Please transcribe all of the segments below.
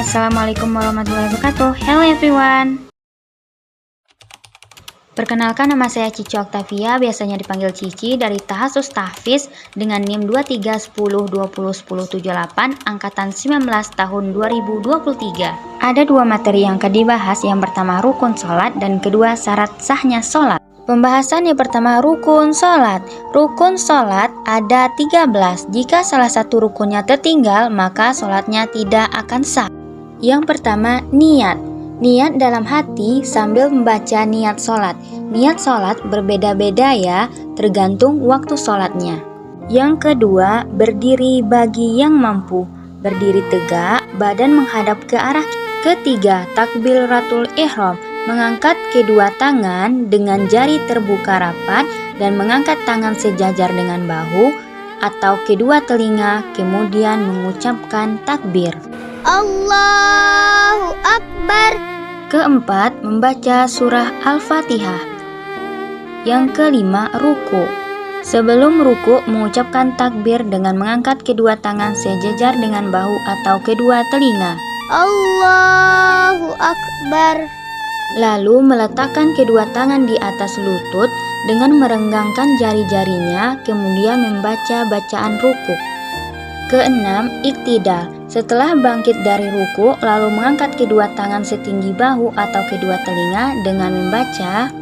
Assalamualaikum warahmatullahi wabarakatuh. Hello everyone. Perkenalkan, nama saya Cici Oktavia, biasanya dipanggil Cici, dari Tahasus Tahfiz dengan NIM 2310201078 angkatan 19 tahun 2023. Ada dua materi yang akan dibahas, yang pertama rukun sholat dan kedua syarat sahnya sholat. Pembahasan yang pertama, rukun sholat. Rukun sholat ada 13. Jika salah satu rukunnya tertinggal, maka sholatnya tidak akan sah. Yang pertama, niat. Niat dalam hati sambil membaca niat sholat. Niat sholat berbeda-beda ya, tergantung waktu sholatnya. Yang kedua, berdiri bagi yang mampu. Berdiri tegak, badan menghadap ke arah. Ketiga, takbiratul ihram. Mengangkat kedua tangan dengan jari terbuka rapat dan mengangkat tangan sejajar dengan bahu atau kedua telinga, kemudian mengucapkan takbir. Allahu Akbar. Keempat, membaca surah Al-Fatihah. Yang kelima, ruku. Sebelum ruku, mengucapkan takbir dengan mengangkat kedua tangan sejajar dengan bahu atau kedua telinga. Allahu Akbar. Lalu meletakkan kedua tangan di atas lutut dengan merenggangkan jari-jarinya, kemudian membaca bacaan ruku. Keenam, iktidal. Setelah bangkit dari ruku, lalu mengangkat kedua tangan setinggi bahu atau kedua telinga dengan membaca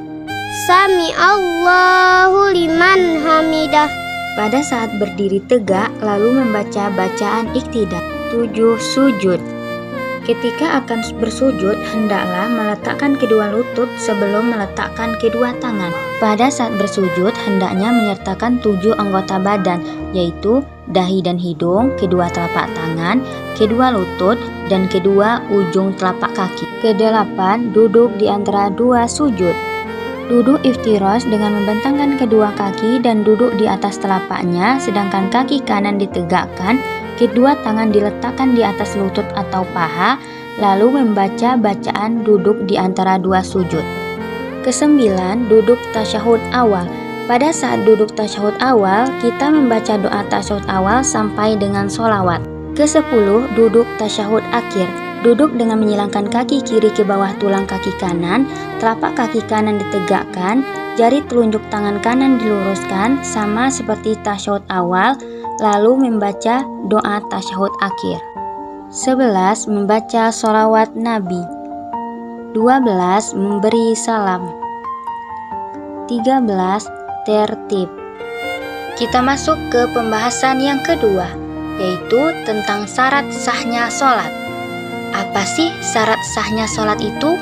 Sami Allahu liman hamidah. Pada saat berdiri tegak, lalu membaca bacaan iktidal. 7. Sujud. Ketika akan bersujud, hendaklah meletakkan kedua lutut sebelum meletakkan kedua tangan. Pada saat bersujud, hendaknya menyertakan 7 anggota badan, yaitu dahi dan hidung, kedua telapak tangan, kedua lutut, dan kedua ujung telapak kaki. Kedelapan, duduk di antara dua sujud. Duduk iftirosh dengan membentangkan kedua kaki dan duduk di atas telapaknya, sedangkan kaki kanan ditegakkan, kedua tangan diletakkan di atas lutut atau paha, lalu membaca bacaan duduk di antara dua sujud. Kesembilan, duduk tasyahud awal. Pada saat duduk tasyahud awal, kita membaca doa tasyahud awal sampai dengan sholawat. Kesepuluh, duduk tasyahud akhir. Duduk dengan menyilangkan kaki kiri ke bawah tulang kaki kanan, telapak kaki kanan ditegakkan, jari telunjuk tangan kanan diluruskan sama seperti tasyahud awal, lalu membaca doa tasyahud akhir. 11. Membaca sholawat Nabi. 12. Memberi salam. 13. Tertib. Kita masuk ke pembahasan yang kedua, yaitu tentang syarat sahnya sholat. Apa sih syarat sahnya sholat itu?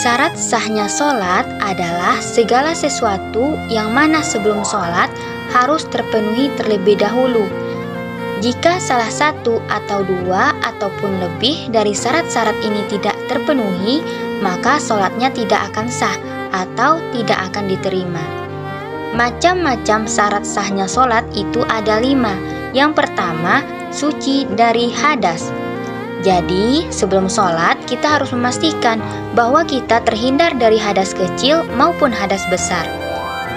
Syarat sahnya sholat adalah segala sesuatu yang mana sebelum sholat harus terpenuhi terlebih dahulu. Jika salah satu atau dua ataupun lebih dari syarat-syarat ini tidak terpenuhi, maka sholatnya tidak akan sah atau tidak akan diterima. Macam-macam syarat sahnya sholat itu ada 5. Yang pertama, suci dari hadas. Jadi, sebelum sholat, kita harus memastikan bahwa kita terhindar dari hadas kecil maupun hadas besar.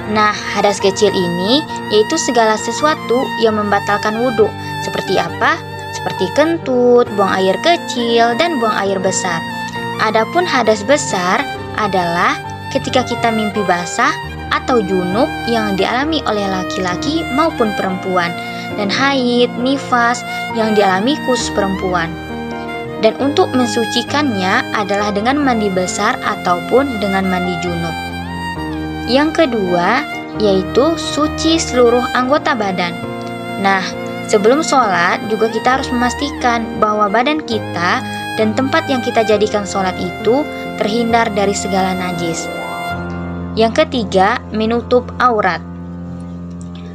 Nah, hadas kecil ini yaitu segala sesuatu yang membatalkan wudhu. Seperti apa? Seperti kentut, buang air kecil, dan buang air besar. Adapun hadas besar adalah ketika kita mimpi basah atau junub yang dialami oleh laki-laki maupun perempuan, dan haid, nifas yang dialami khusus perempuan. Dan untuk mensucikannya adalah dengan mandi besar ataupun dengan mandi junub. Yang kedua, yaitu suci seluruh anggota badan. Nah, sebelum sholat juga kita harus memastikan bahwa badan kita dan tempat yang kita jadikan sholat itu terhindar dari segala najis. Yang ketiga, menutup aurat.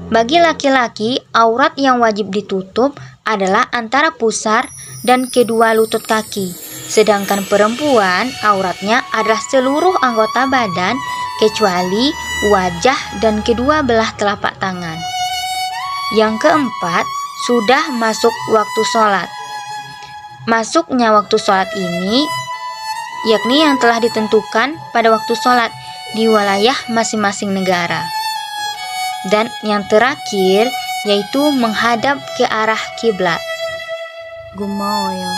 Bagi laki-laki, aurat yang wajib ditutup adalah antara pusar dan kedua lutut kaki. Sedangkan perempuan, auratnya adalah seluruh anggota badan kecuali wajah dan kedua belah telapak tangan. Yang keempat, sudah masuk waktu sholat. Masuknya waktu sholat ini yakni yang telah ditentukan pada waktu sholat di wilayah masing-masing negara. Dan yang terakhir yaitu menghadap ke arah kiblat. Gumoyo.